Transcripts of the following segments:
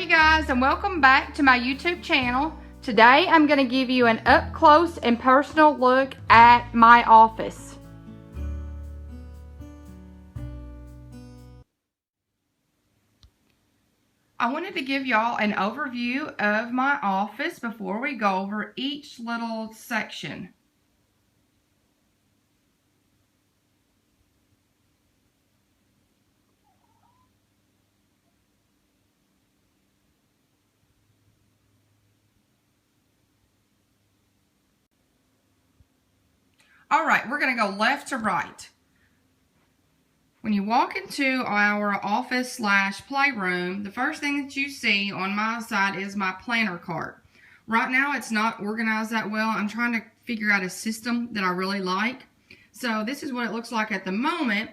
you guys, and welcome back to my YouTube channel. Today I'm going to give you an up close and personal look at my office. I wanted to give y'all an overview of my office before we go over each little section. Alright, we're going to go left to right. When you walk into our office slash playroom, the first thing that you see on my side is my planner cart. Right now it's not organized that well. I'm trying to figure out a system that I really like. So this is what it looks like at the moment,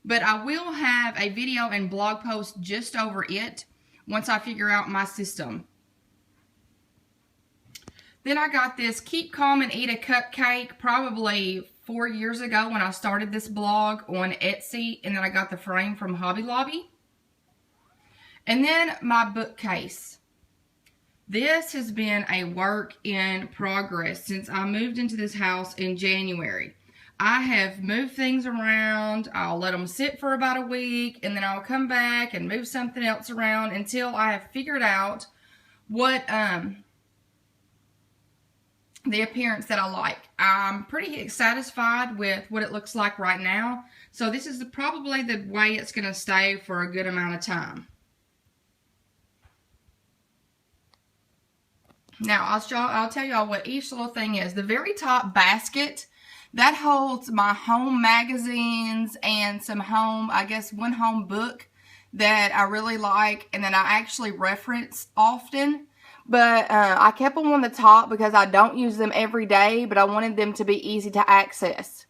but I will have a video and blog post just over it once I figure out my system. Then I got this Keep Calm and Eat a Cupcake probably 4 years ago when I started this blog on Etsy, and then I got the frame from Hobby Lobby. And then my bookcase. This has been a work in progress since I moved into this house in January. I have moved things around. I'll let them sit for about a week, and then I'll come back and move something else around until I have figured out what the appearance that I like. I'm pretty satisfied with what it looks like right now. So this is probably the way it's going to stay for a good amount of time. Now I'll tell y'all what each little thing is. The very top basket, that holds my home magazines and some home, I guess one home book that I really like and that I actually reference often. But I kept them on the top because I don't use them every day, but I wanted them to be easy to access.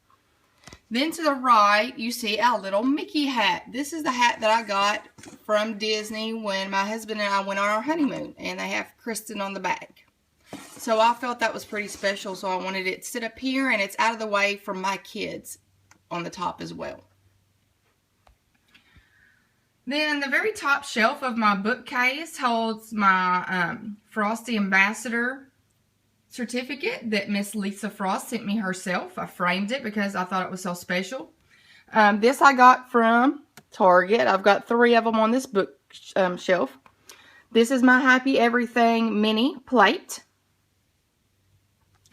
Then to the right, you see a little Mickey hat. This is the hat that I got from Disney when my husband and I went on our honeymoon, and they have Kristin on the back. So I felt that was pretty special, so I wanted it to sit up here, and it's out of the way from my kids on the top as well. Then the very top shelf of my bookcase holds my Frosty Ambassador certificate that Miss Lisa Frost sent me herself. I framed it because I thought it was so special. This I got from Target. I've got 3 of them on this book shelf. This is my Happy Everything mini plate.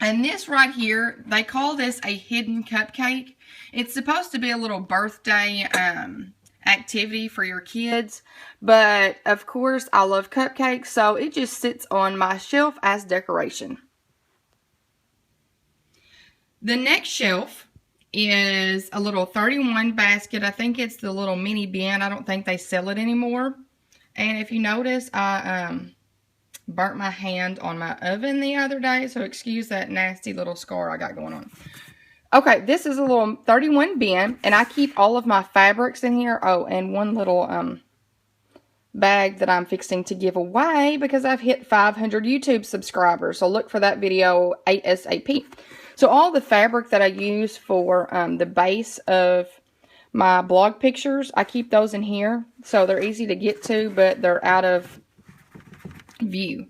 And this right here, they call this a hidden cupcake. It's supposed to be a little birthday activity for your kids, but of course I love cupcakes, so it just sits on my shelf as decoration. The next shelf is a little 31 basket. I think it's the little mini bin. I don't think they sell it anymore. And if you notice, I burnt my hand on my oven the other day, so excuse that nasty little scar I got going on. Okay, this is a little 31 bin, and I keep all of my fabrics in here. Oh, and one little bag that I'm fixing to give away because I've hit 500 YouTube subscribers. So look for that video ASAP. So all the fabric that I use for the base of my blog pictures, I keep those in here. So they're easy to get to, but they're out of view.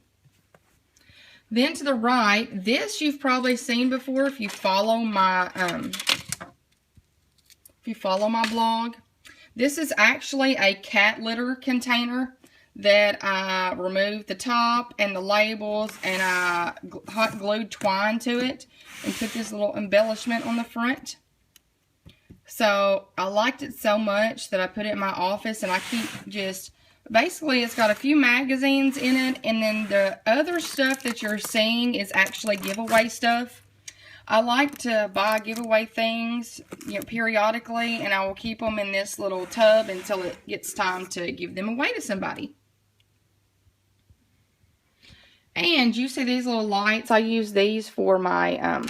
Then to the right, this you've probably seen before if you follow my blog. This is actually a cat litter container that I removed the top and the labels, and I hot glued twine to it and put this little embellishment on the front. So I liked it so much that I put it in my office, and I keep just basically, it's got a few magazines in it, and then the other stuff that you're seeing is actually giveaway stuff. I like to buy giveaway things, periodically, and I will keep them in this little tub until it gets time to give them away to somebody. And you see these little lights. I use these for my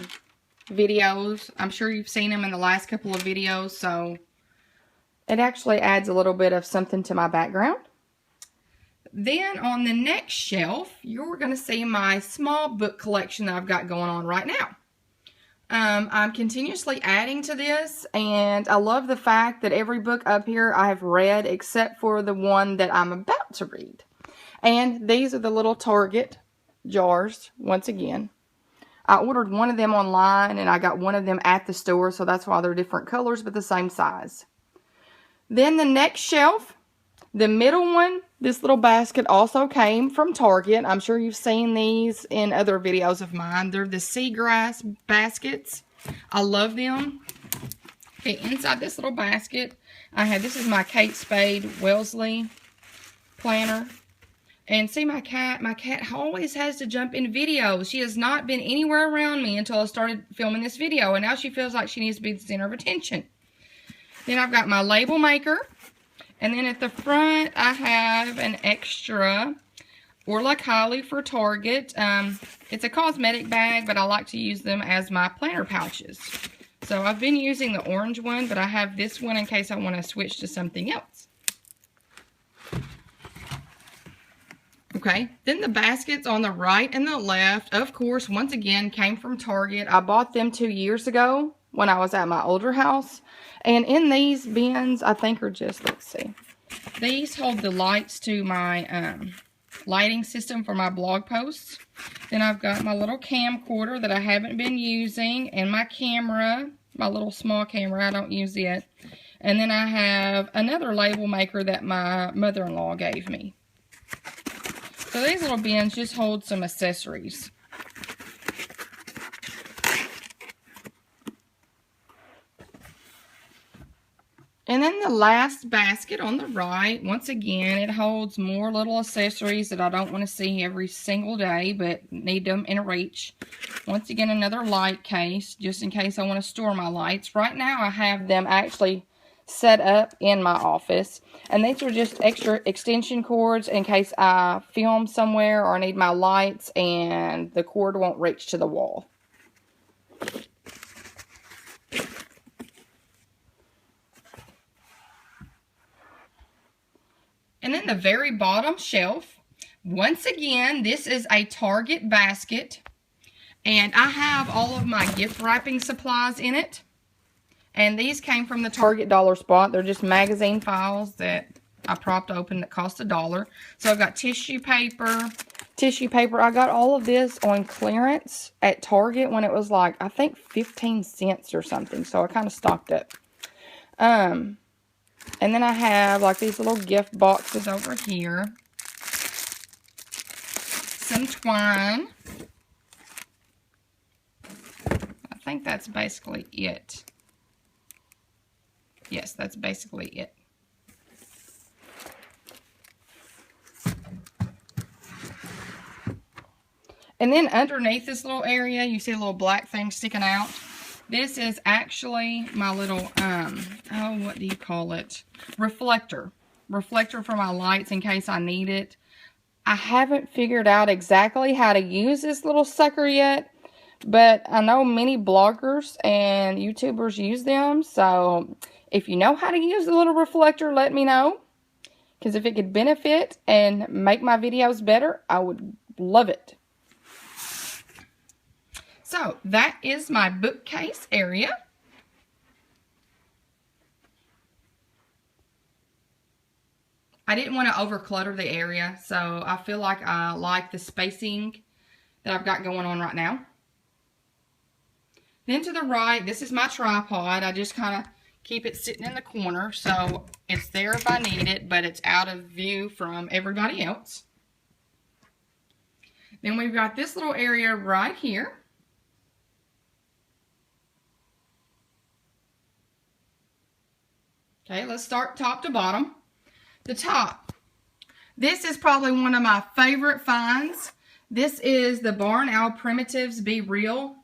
videos. I'm sure you've seen them in the last couple of videos, so it actually adds a little bit of something to my background. Then on the next shelf, you're going to see my small book collection that I've got going on right now. I'm continuously adding to this, and I love the fact that every book up here I have read except for the one that I'm about to read. And these are the little Target jars, once again. I ordered one of them online, and I got one of them at the store, so that's why they're different colors, but the same size. Then the next shelf, the middle one, this little basket also came from Target. I'm sure you've seen these in other videos of mine. They're the seagrass baskets. I love them. Okay, inside this little basket, I have, this is my Kate Spade Wellesley planner. And see, my cat always has to jump in videos. She has not been anywhere around me until I started filming this video. And now she feels like she needs to be the center of attention. Then I've got my label maker. And then at the front, I have an extra Orla Kylie for Target. It's a cosmetic bag, but I like to use them as my planner pouches. So I've been using the orange one, but I have this one in case I want to switch to something else. Okay, then the baskets on the right and the left, of course, once again, came from Target. I bought them 2 years ago when I was at my older house. And in these bins, I think are just, let's see. These hold the lights to my lighting system for my blog posts. Then I've got my little camcorder that I haven't been using. And my camera, my little small camera, I don't use it. And then I have another label maker that my mother-in-law gave me. So these little bins just hold some accessories. And then the last basket on the right, once again, it holds more little accessories that I don't want to see every single day, but need them in reach. Once again, another light case, just in case I want to store my lights. Right now, I have them actually set up in my office. And these are just extra extension cords in case I film somewhere or I need my lights and the cord won't reach to the wall. And then the very bottom shelf, once again, this is a Target basket. And I have all of my gift wrapping supplies in it. And these came from the Target dollar spot. They're just magazine files that I propped open that cost $1. So I've got tissue paper. I got all of this on clearance at Target when it was like, I think 15 cents or something. So I kind of stocked up. And then I have like these little gift boxes over here. Some twine. I think that's basically it. Yes, that's basically it. And then underneath this little area, you see a little black thing sticking out. This is actually my little, oh, what do you call it? Reflector. Reflector for my lights in case I need it. I haven't figured out exactly how to use this little sucker yet. But I know many bloggers and YouTubers use them. So if you know how to use the little reflector, let me know. Because if it could benefit and make my videos better, I would love it. So that is my bookcase area. I didn't want to overclutter the area, so I feel like I like the spacing that I've got going on right now. Then to the right, this is my tripod. I just kind of keep it sitting in the corner, so it's there if I need it, but it's out of view from everybody else. Then we've got this little area right here. Okay, let's start top to bottom. The top. This is probably one of my favorite finds. This is the Barn Owl Primitives Be Real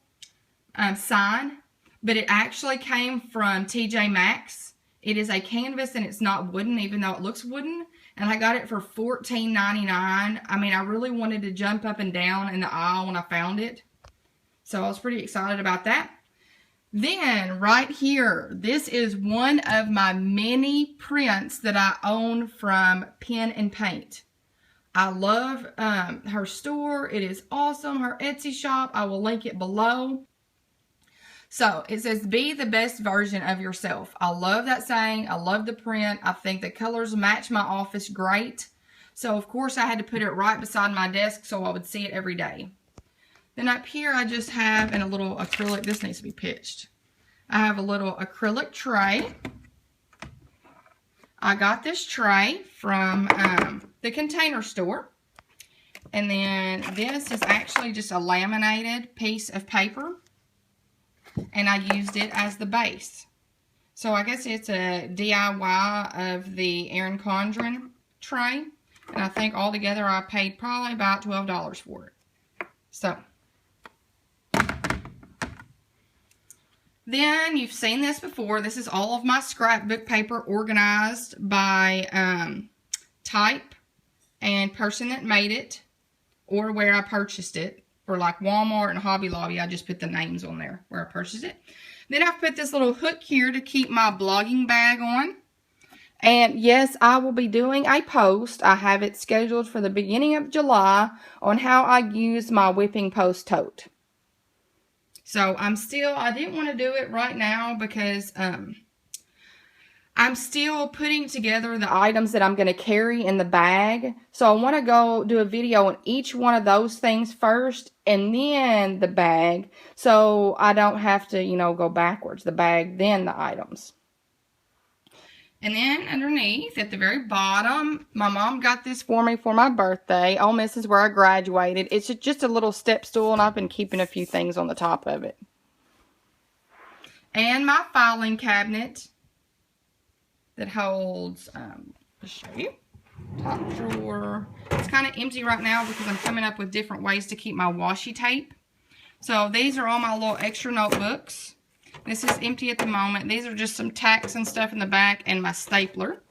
sign, but it actually came from TJ Maxx. It is a canvas and it's not wooden, even though it looks wooden. And I got it for $14.99. I mean, I really wanted to jump up and down in the aisle when I found it. So I was pretty excited about that. Then, right here, this is one of my many prints that I own from Pen and Paint. I love her store. It is awesome. Her Etsy shop. I will link it below. So, it says, be the best version of yourself. I love that saying. I love the print. I think the colors match my office great. So, of course, I had to put it right beside my desk so I would see it every day. Then up here, I just have in a little acrylic, this needs to be pitched. I have a little acrylic tray. I got this tray from the Container Store. And then this is actually just a laminated piece of paper. And I used it as the base. So I guess it's a DIY of the Erin Condren tray. And I think altogether I paid probably about $12 for it. So. Then you've seen this before. This is all of my scrapbook paper organized by type and person that made it or where I purchased it. For like Walmart and Hobby Lobby, I just put the names on there where I purchased it. Then I've put this little hook here to keep my blogging bag on. And yes, I will be doing a post. I have it scheduled for the beginning of July on how I use my whipping post tote. So I didn't want to do it right now because I'm still putting together the items that I'm going to carry in the bag. So I want to go do a video on each one of those things first and then the bag. So I don't have to, go backwards. The bag, then the items. And then underneath at the very bottom, my mom got this for me for my birthday. Oh, this is where I graduated. It's just a little step stool and I've been keeping a few things on the top of it. And my filing cabinet that holds, let's show you, top drawer. It's kind of empty right now because I'm coming up with different ways to keep my washi tape. So these are all my little extra notebooks. This is empty at the moment. These are just some tacks and stuff in the back and my stapler.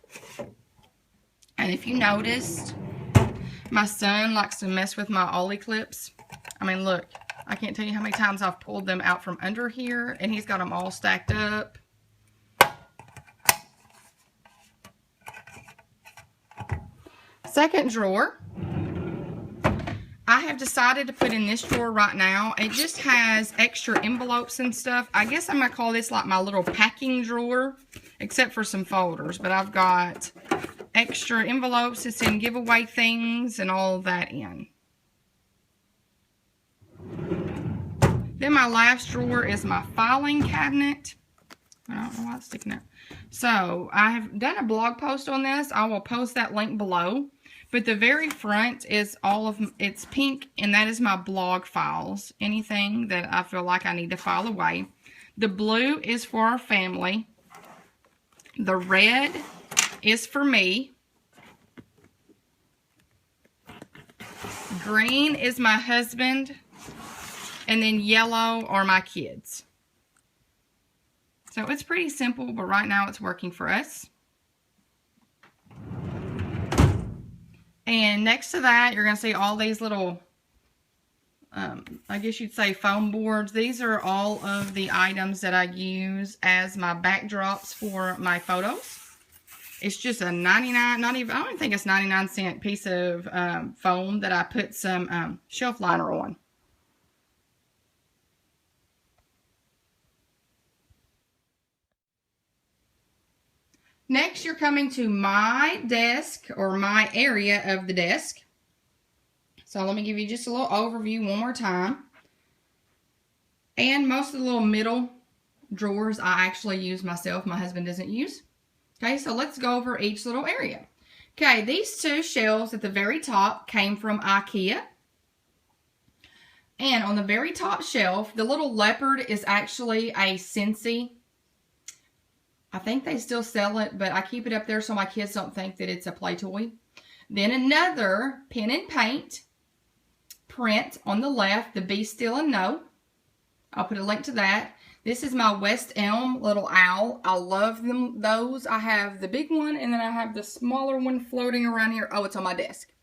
And if you noticed, my son likes to mess with my ollie clips. I mean, look, I can't tell you how many times I've pulled them out from under here and he's got them all stacked up. Second drawer, I have decided to put in this drawer right now. It just has extra envelopes and stuff. I guess I'm going to call this like my little packing drawer, except for some folders. But I've got extra envelopes to send giveaway things and all of that in. Then my last drawer is my filing cabinet. I don't know why it's sticking out. So I have done a blog post on this. I will post that link below. But the very front is it's pink, and that is my blog files. Anything that I feel like I need to file away. The blue is for our family. The red is for me. Green is my husband. And then yellow are my kids. So it's pretty simple, but right now it's working for us. And next to that, you're going to see all these little, I guess you'd say foam boards. These are all of the items that I use as my backdrops for my photos. It's just a 99, I don't even think it's 99-cent piece of foam that I put some shelf liner on. Next, you're coming to my desk, or my area of the desk. So let me give you just a little overview one more time. And most of the little middle drawers I actually use myself. My husband doesn't use. Okay, so let's go over each little area. Okay, these two shelves at the very top came from IKEA. And on the very top shelf, the little leopard is actually a Scentsy. I think they still sell it, but I keep it up there so my kids don't think that it's a play toy. Then another pen and paint print on the left, the Be Still and Know. I'll put a link to that. This is my West Elm little owl. I love them. Those. I have the big one, and then I have the smaller one floating around here. Oh, it's on my desk.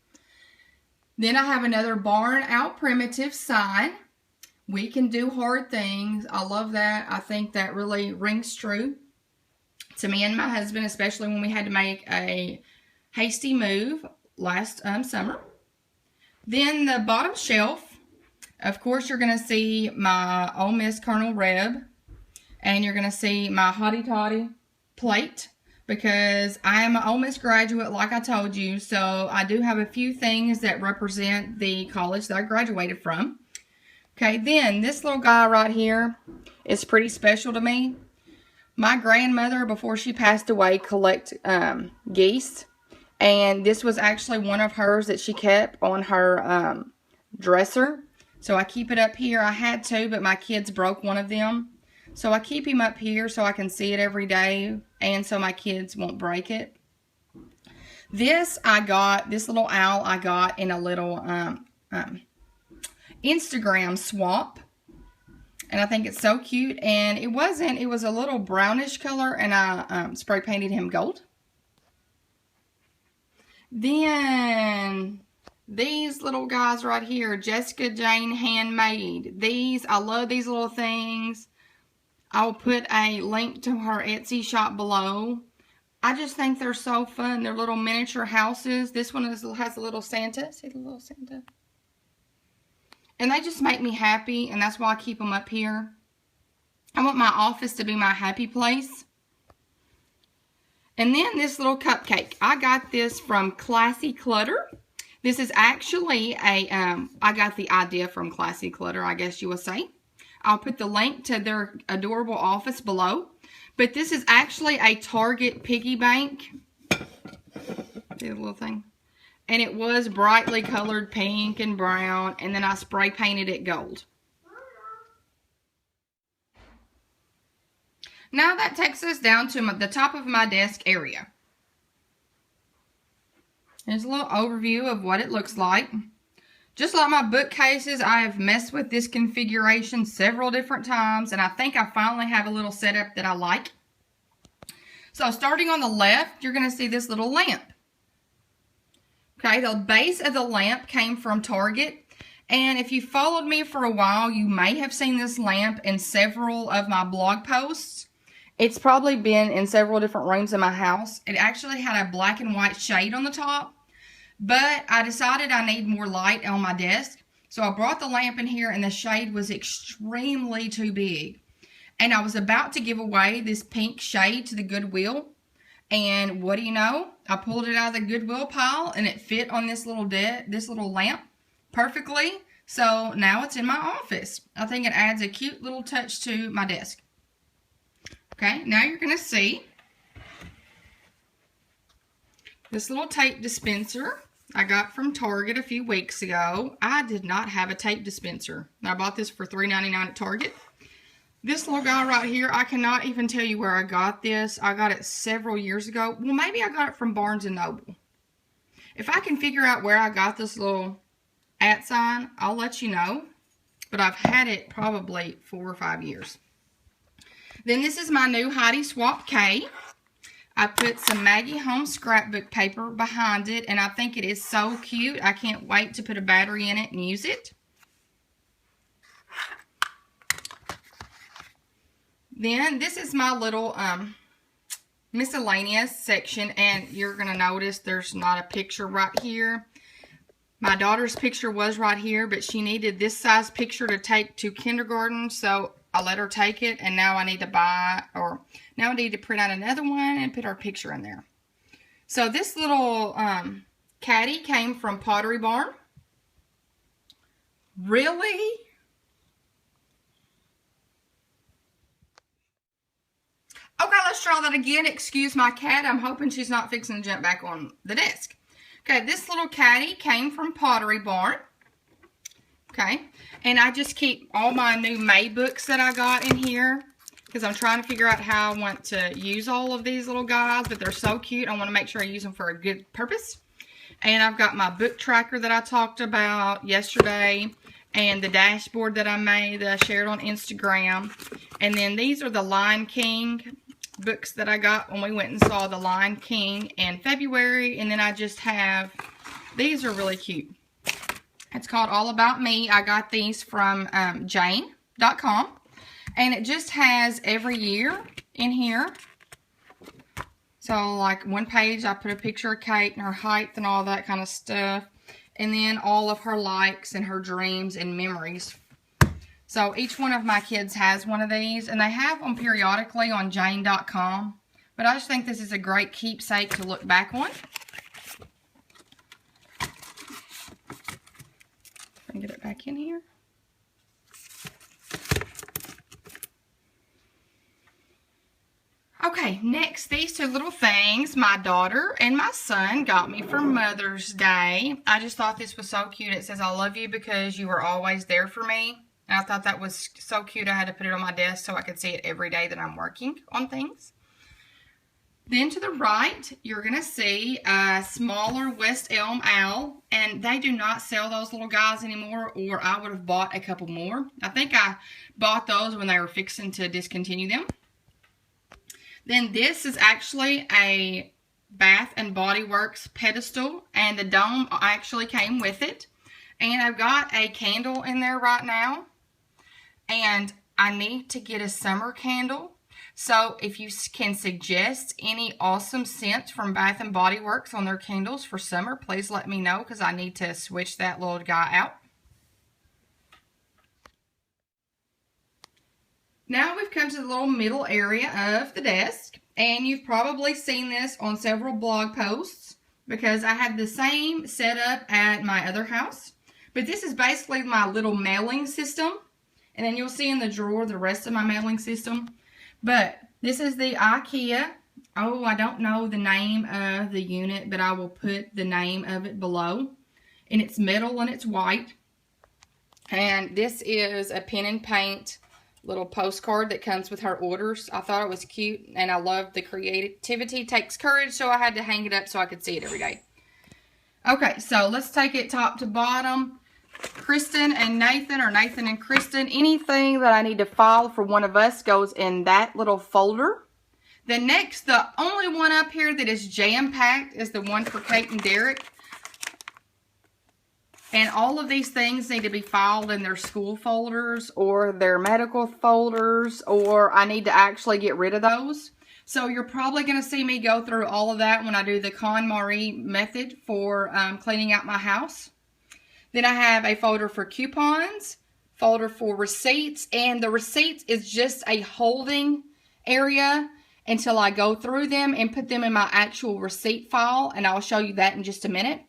Then I have another Barn Owl Primitive sign. We can do hard things. I love that. I think that really rings true to me and my husband, especially when we had to make a hasty move last summer. Then the bottom shelf, of course, you're going to see my Ole Miss Colonel Reb, and you're going to see my Hottie Toddy plate. because I am an Ole Miss graduate, like I told you. So I do have a few things that represent the college that I graduated from. Okay, then this little guy right here is pretty special to me. My grandmother, before she passed away, collected geese. And this was actually one of hers that she kept on her dresser. So I keep it up here. I had to, but my kids broke one of them. So I keep him up here so I can see it every day, and so my kids won't break it. This little owl I got in a little Instagram swap. And I think it's so cute. And it was a little brownish color, and I spray painted him gold. Then these little guys right here, Jessica Jane Handmade. I love these little things. I'll put a link to her Etsy shop below. I just think they're so fun. They're little miniature houses. This one has a little Santa. See the little Santa? And they just make me happy, and that's why I keep them up here. I want my office to be my happy place. And then this little cupcake. I got this from Classy Clutter. This is actually I got the idea from Classy Clutter, I guess you would say. I'll put the link to their adorable office below. But this is actually a Target piggy bank. See the little thing? And it was brightly colored pink and brown. And then I spray painted it gold. Now that takes us down to the top of my desk area. Here's a little overview of what it looks like. Just like my bookcases, I have messed with this configuration several different times, and I think I finally have a little setup that I like. So starting on the left, you're going to see this little lamp. Okay, the base of the lamp came from Target, and if you followed me for a while, you may have seen this lamp in several of my blog posts. It's probably been in several different rooms in my house. It actually had a black and white shade on the top. But I decided I need more light on my desk. So I brought the lamp in here, and the shade was extremely too big. And I was about to give away this pink shade to the Goodwill. And what do you know? I pulled it out of the Goodwill pile, and it fit on this little lamp perfectly. So now it's in my office. I think it adds a cute little touch to my desk. Okay, now you're going to see this little tape dispenser I got from Target a few weeks ago. I did not have a tape dispenser. I bought this for $3.99 at Target. This little guy right here, I cannot even tell you where I got this. I got it several years ago. Well, maybe I got it from Barnes & Noble. If I can figure out where I got this little @ sign, I'll let you know. But I've had it probably 4 or 5 years. Then this is my new Heidi Swap K. I put some Maggie Home scrapbook paper behind it, and I think it is so cute. I can't wait to put a battery in it and use it. Then this is my little miscellaneous section, and you're going to notice there's not a picture right here. My daughter's picture was right here, but she needed this size picture to take to kindergarten, so I let her take it, and now I need to now I need to print out another one and put our picture in there. So this little caddy came from Pottery Barn. Really? Okay, let's try that again. Excuse my cat. I'm hoping she's not fixing to jump back on the desk. Okay, this little caddy came from Pottery Barn. Okay, and I just keep all my new May books that I got in here because I'm trying to figure out how I want to use all of these little guys, but they're so cute. I want to make sure I use them for a good purpose. And I've got my book tracker that I talked about yesterday, and the dashboard that I made that I shared on Instagram. And then these are the Lion King books that I got when we went and saw the Lion King in February. And then I just have, these are really cute. It's called All About Me. I got these from Jane.com. And it just has every year in here. So like one page I put a picture of Kate and her height and all that kind of stuff. And then all of her likes and her dreams and memories. So each one of my kids has one of these. And they have them periodically on Jane.com. But I just think this is a great keepsake to look back on. Bring it back in here. Okay, next, these two little things my daughter and my son got me for Mother's Day. I just thought this was so cute. It says, I love you because you were always there for me. And I thought that was so cute. I had to put it on my desk so I could see it every day that I'm working on things. Then to the right, you're going to see a smaller West Elm owl. And they do not sell those little guys anymore, or I would have bought a couple more. I think I bought those when they were fixing to discontinue them. Then this is actually a Bath and Body Works pedestal, and the dome actually came with it. And I've got a candle in there right now, and I need to get a summer candle. So if you can suggest any awesome scents from Bath and Body Works on their candles for summer, please let me know, because I need to switch that little guy out. Now we've come to the little middle area of the desk, and you've probably seen this on several blog posts because I had the same setup at my other house. But this is basically my little mailing system, and then you'll see in the drawer the rest of my mailing system. But this is the IKEA. Oh, I don't know the name of the unit, but I will put the name of it below. And it's metal and it's white. And this is a pen and paint little postcard that comes with her orders. I thought it was cute, and I love the creativity takes courage, so I had to hang it up so I could see it every day. Okay, so let's take it top to bottom. Kristin and Nathan, or Nathan and Kristin, anything that I need to file for one of us goes in that little folder. Then next, the only one up here that is jam-packed is the one for Kate and Derek. And all of these things need to be filed in their school folders or their medical folders, or I need to actually get rid of those. So you're probably going to see me go through all of that when I do the KonMari method for cleaning out my house. Then I have a folder for coupons, folder for receipts, and the receipts is just a holding area until I go through them and put them in my actual receipt file, and I'll show you that in just a minute.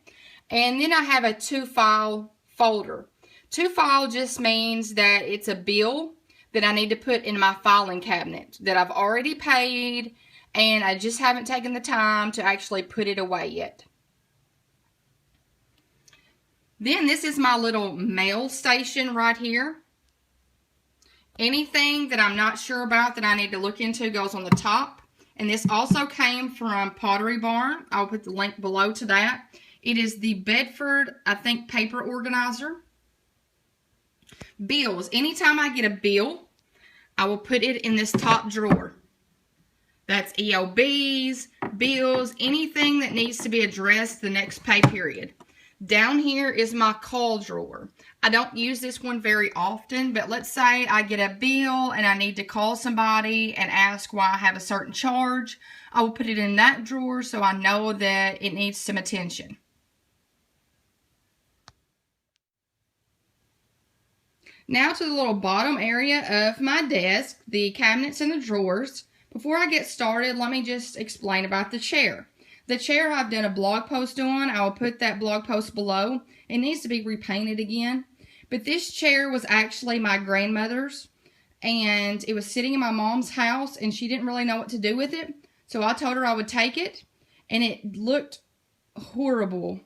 And then I have a to-file folder. To-file just means that it's a bill that I need to put in my filing cabinet that I've already paid, and I just haven't taken the time to actually put it away yet. Then this is my little mail station right here. Anything that I'm not sure about that I need to look into goes on the top. And this also came from Pottery Barn. I'll put the link below to that. It is the Bedford, I think, paper organizer. Bills. Anytime I get a bill, I will put it in this top drawer. That's EOBs, bills, anything that needs to be addressed the next pay period. Down here is my call drawer. I don't use this one very often, but let's say I get a bill and I need to call somebody and ask why I have a certain charge. I will put it in that drawer so I know that it needs some attention. Now to the little bottom area of my desk, the cabinets and the drawers. Before I get started, let me just explain about the chair. The chair I've done a blog post on. I will put that blog post below. It needs to be repainted again. But this chair was actually my grandmother's, and it was sitting in my mom's house, and she didn't really know what to do with it. So I told her I would take it, and it looked horrible.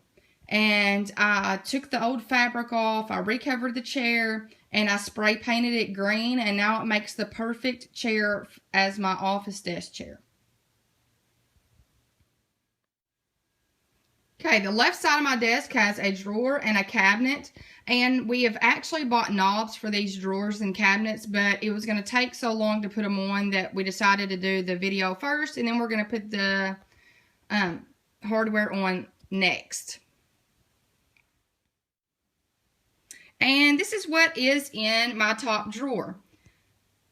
And I took the old fabric off, I recovered the chair, and I spray painted it green, and now it makes the perfect chair as my office desk chair. Okay, the left side of my desk has a drawer and a cabinet, and we have actually bought knobs for these drawers and cabinets, but it was going to take so long to put them on that we decided to do the video first, and then we're going to put the hardware on next. And this is what is in my top drawer.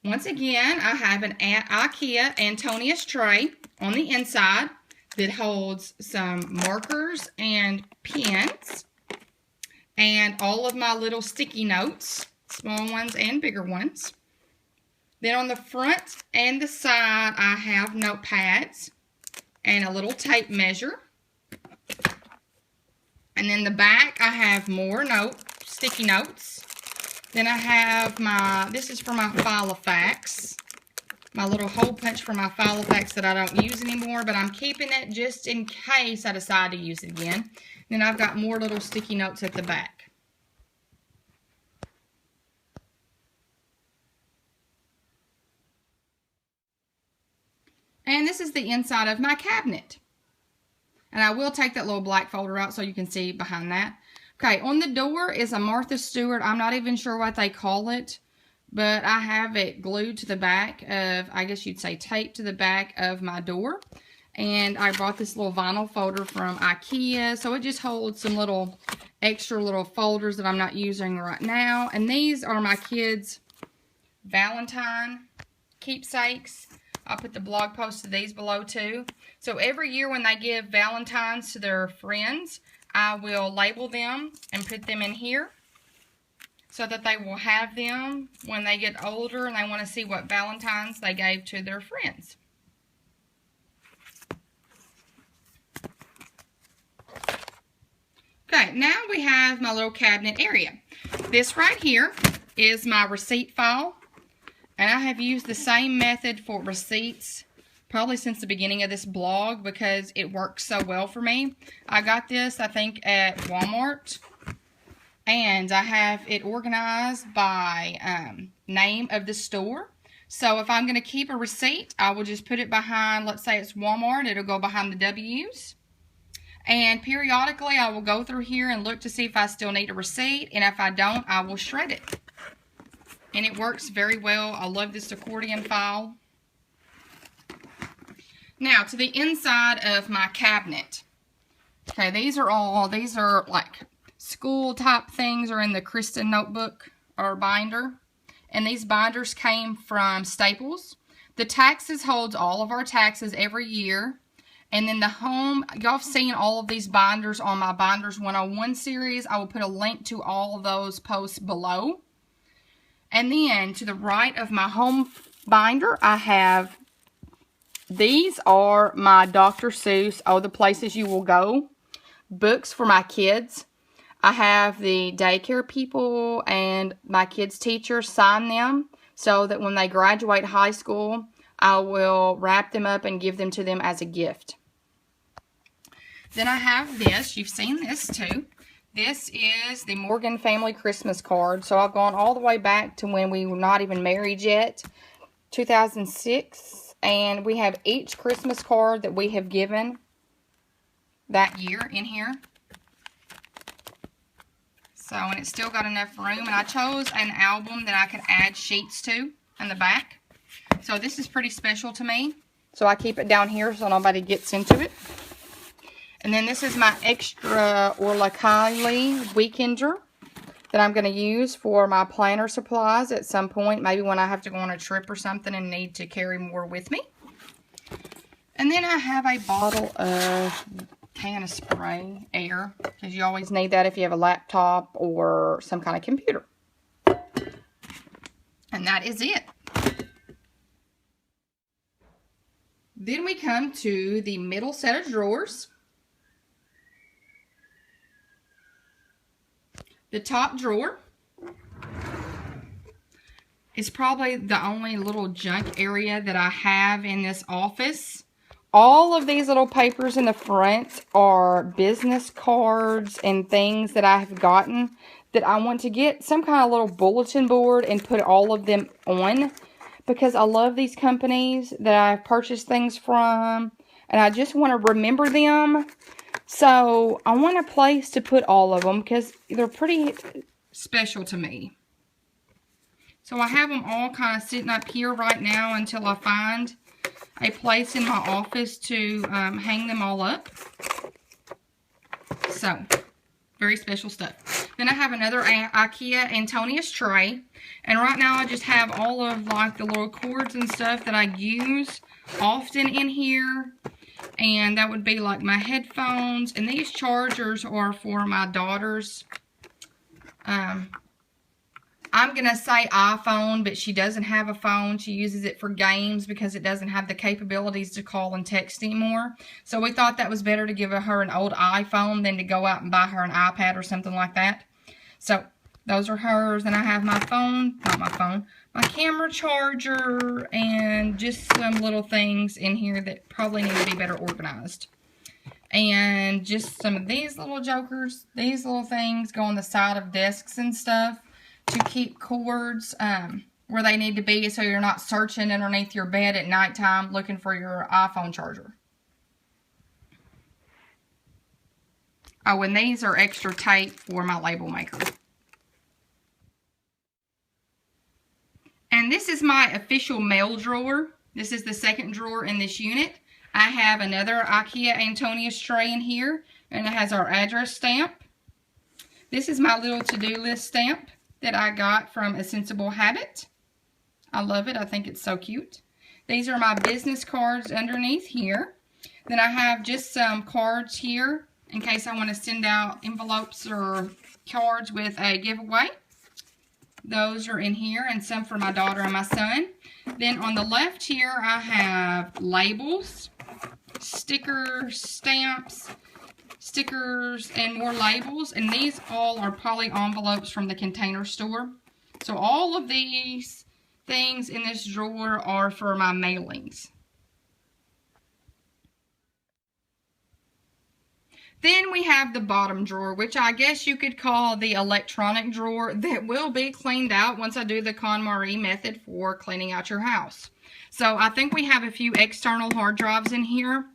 Once again, I have an IKEA Antonius tray on the inside that holds some markers and pens and all of my little sticky notes, small ones and bigger ones. Then on the front and the side, I have notepads and a little tape measure. And then the back, I have more sticky notes. Then I have this is for my file of facts. My little hole punch for my file of facts that I don't use anymore, but I'm keeping it just in case I decide to use it again. Then I've got more little sticky notes at the back. And this is the inside of my cabinet. And I will take that little black folder out so you can see behind that. Okay, on the door is a Martha Stewart. I'm not even sure what they call it, but I have it glued to the back of, I guess you'd say taped to the back of my door. And I bought this little vinyl folder from IKEA, so it just holds some little extra little folders that I'm not using right now. And these are my kids' Valentine keepsakes. I'll put the blog post of these below too. So every year when they give Valentines to their friends, I will label them and put them in here so that they will have them when they get older and they want to see what Valentines they gave to their friends. Okay, now we have my little cabinet area. This right here is my receipt file. And I have used the same method for receipts probably since the beginning of this blog because it works so well for me. I got this, I think, at Walmart. And I have it organized by name of the store. So if I'm going to keep a receipt, I will just put it behind, let's say it's Walmart. It'll go behind the W's. And periodically, I will go through here and look to see if I still need a receipt. And if I don't, I will shred it. And it works very well. I love this accordion file. Now, to the inside of my cabinet. Okay, these are like school type things are in the Kristin notebook or binder. And these binders came from Staples. The taxes holds all of our taxes every year. And then the home, y'all have seen all of these binders on my Binders 101 series. I will put a link to all of those posts below. And then to the right of my home binder, I have, these are my Dr. Seuss, Oh, the Places You Will Go books for my kids. I have the daycare people and my kids' teachers sign them so that when they graduate high school, I will wrap them up and give them to them as a gift. Then I have this. You've seen this too. This is the Morgan family Christmas card. So I've gone all the way back to when we were not even married yet, 2006. And we have each Christmas card that we have given that year in here. So, and it's still got enough room. And I chose an album that I could add sheets to in the back. So this is pretty special to me. So I keep it down here so nobody gets into it. And then this is my extra Orla Kylie weekender that I'm going to use for my planner supplies at some point. Maybe when I have to go on a trip or something and need to carry more with me. And then I have a bottle of can of spray air. Because you always need that if you have a laptop or some kind of computer. And that is it. Then we come to the middle set of drawers. The top drawer is probably the only little junk area that I have in this office. All of these little papers in the front are business cards and things that I have gotten that I want to get some kind of little bulletin board and put all of them on. Because I love these companies that I've purchased things from. And I just want to remember them. So I want a place to put all of them. Because they're pretty special to me. So I have them all kind of sitting up here right now. Until I find a place in my office to hang them all up. So, very special stuff. Then I have another IKEA Antonius tray. And right now I just have all of like the little cords and stuff that I use often in here. And that would be like my headphones. And these chargers are for my daughter's I'm going to say iPhone, but she doesn't have a phone. She uses it for games because it doesn't have the capabilities to call and text anymore. So we thought that was better to give her an old iPhone than to go out and buy her an iPad or something like that. So those are hers. And I have my phone, not my phone, my camera charger, and just some little things in here that probably need to be better organized. And just some of these little jokers, these little things go on the side of desks and stuff to keep cords where they need to be so you're not searching underneath your bed at nighttime looking for your iPhone charger. Oh, and these are extra tape for my label maker. And this is my official mail drawer. This is the second drawer in this unit. I have another IKEA Antonius tray in here, and it has our address stamp. This is my little to-do list stamp that I got from A Sensible Habit. I love it. I think it's so cute. These are my business cards underneath here. Then I have just some cards here in case I want to send out envelopes or cards with a giveaway. Those are in here, and some for my daughter and my son. Then on the left here, I have labels, stickers, stamps, stickers, and more labels. And these all are poly envelopes from the Container Store. So all of these things in this drawer are for my mailings. Then we have the bottom drawer, which I guess you could call the electronic drawer, that will be cleaned out once I do the KonMari method for cleaning out your house. So I think we have a few external hard drives in here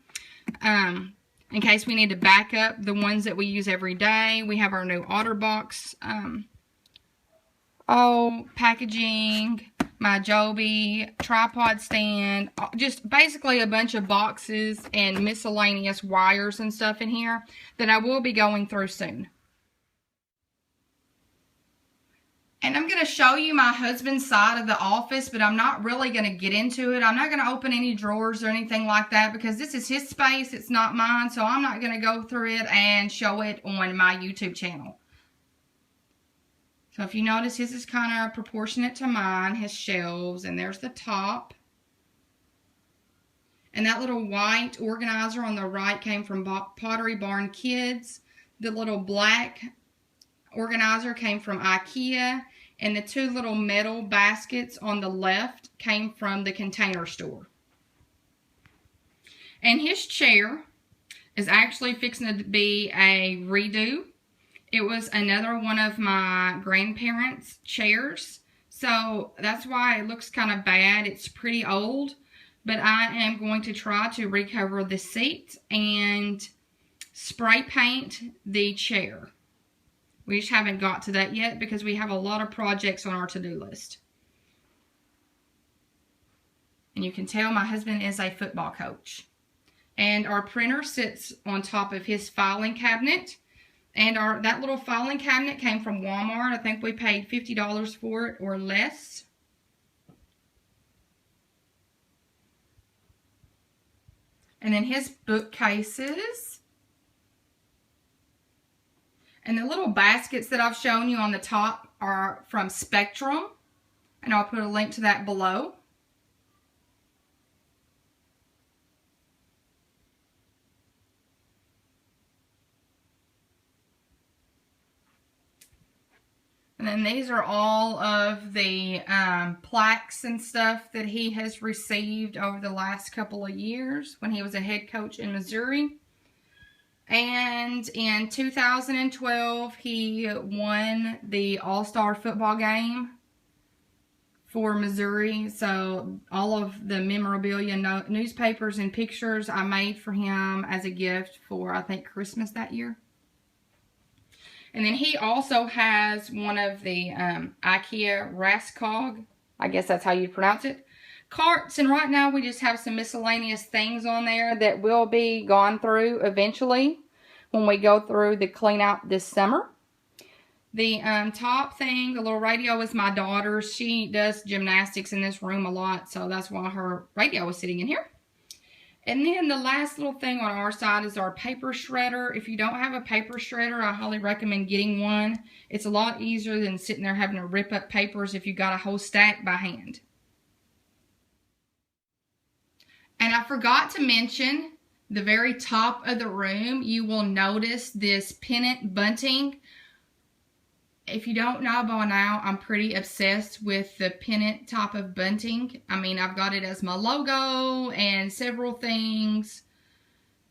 in case we need to back up the ones that we use every day. We have our new OtterBox packaging, my Joby tripod stand, just basically a bunch of boxes and miscellaneous wires and stuff in here that I will be going through soon. And I'm going to show you my husband's side of the office, but I'm not really going to get into it. I'm not going to open any drawers or anything like that because this is his space. It's not mine, so I'm not going to go through it and show it on my YouTube channel. So if you notice, his is kind of proportionate to mine, his shelves, and there's the top. And that little white organizer on the right came from Pottery Barn Kids. The little black organizer came from IKEA. And the two little metal baskets on the left came from the Container Store. And his chair is actually fixing to be a redo. It was another one of my grandparents' chairs, so that's why it looks kind of bad. It's pretty old, but I am going to try to recover the seat and spray paint the chair. We just haven't got to that yet because we have a lot of projects on our to-do list. And you can tell my husband is a football coach. And our printer sits on top of his filing cabinet. And that little filing cabinet came from Walmart. I think we paid $50 for it or less. And then his bookcases. And the little baskets that I've shown you on the top are from Spectrum. And I'll put a link to that below. And then these are all of the plaques and stuff that he has received over the last couple of years when he was a head coach in Missouri. And in 2012, he won the All-Star football game for Missouri. So all of the memorabilia, newspapers, and pictures I made for him as a gift for, I think, Christmas that year. And then he also has one of the IKEA Raskog, I guess that's how you pronounce it, carts. And right now we just have some miscellaneous things on there that will be gone through eventually when we go through the clean out this summer. The top thing, the little radio, is my daughter's. She does gymnastics in this room a lot, so that's why her radio is sitting in here. And then the last little thing on our side is our paper shredder. If you don't have a paper shredder, I highly recommend getting one. It's a lot easier than sitting there having to rip up papers if you got a whole stack by hand. And I forgot to mention, the very top of the room, you will notice this pennant bunting. If you don't know by now, I'm pretty obsessed with the pennant type of bunting. I mean, I've got it as my logo, and several things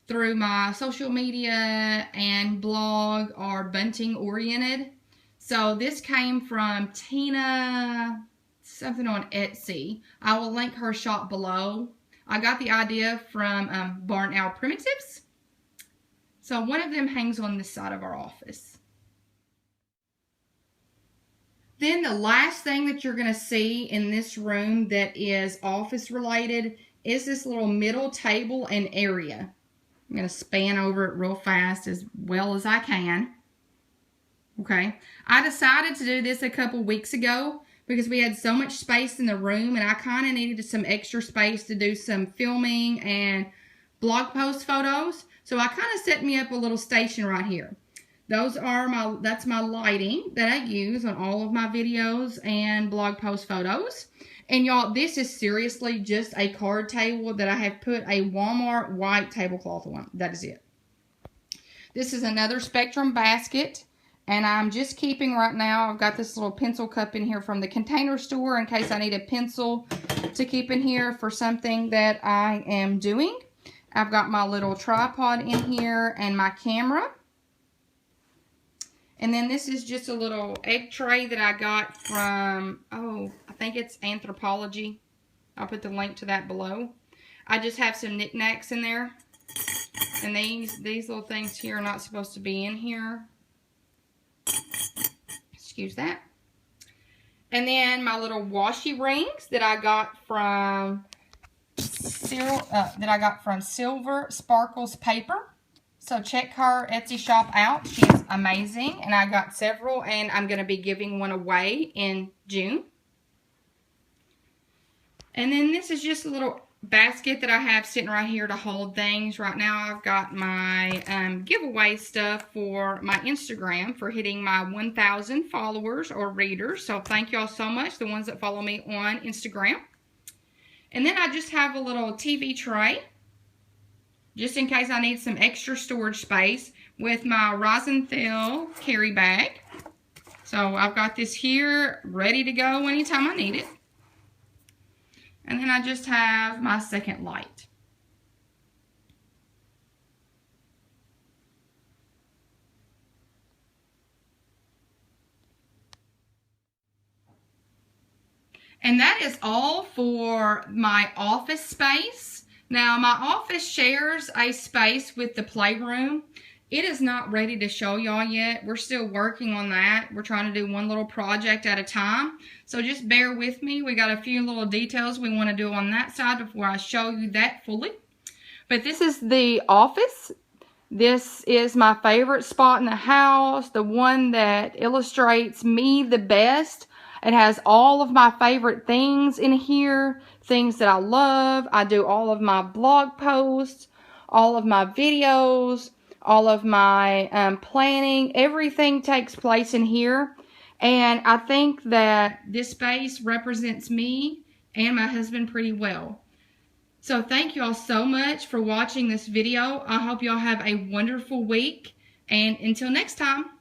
through my social media and blog are bunting oriented. So this came from Tina, something on Etsy. I will link her shop below. I got the idea from Barn Owl Primitives. So one of them hangs on this side of our office. Then the last thing that you're going to see in this room that is office related is this little middle table and area. I'm going to span over it real fast as well as I can. Okay. I decided to do this a couple weeks ago because we had so much space in the room and I kind of needed some extra space to do some filming and blog post photos. So I kind of set me up a little station right here. That's my lighting that I use on all of my videos and blog post photos. And y'all, this is seriously just a card table that I have put a Walmart white tablecloth on. That is it. This is another Spectrum basket. And I'm just keeping right now, I've got this little pencil cup in here from the Container Store in case I need a pencil to keep in here for something that I am doing. I've got my little tripod in here and my camera. And then this is just a little egg tray that I got from, I think it's Anthropology. I'll put the link to that below. I just have some knickknacks in there. And these little things here are not supposed to be in here. Excuse that. And then my little washi rings that I got from Silver Sparkles Paper. So check her Etsy shop out. She's amazing. And I got several, and I'm going to be giving one away in June. And then this is just a little basket that I have sitting right here to hold things. Right now I've got my giveaway stuff for my Instagram for hitting my 1,000 followers or readers. So thank y'all so much, the ones that follow me on Instagram. And then I just have a little TV tray, just in case I need some extra storage space, with my Rosenthal carry bag. So I've got this here ready to go anytime I need it. And then I just have my second light. And that is all for my office space. Now, my office shares a space with the playroom. It is not ready to show y'all yet. We're still working on that. We're trying to do one little project at a time. So just bear with me. We got a few little details we want to do on that side before I show you that fully. But this is the office. This is my favorite spot in the house. The one that illustrates me the best. It has all of my favorite things in here. Things that I love. I do all of my blog posts, all of my videos, all of my planning. Everything takes place in here. And I think that this space represents me and my husband pretty well. So thank you all so much for watching this video. I hope y'all have a wonderful week. And until next time.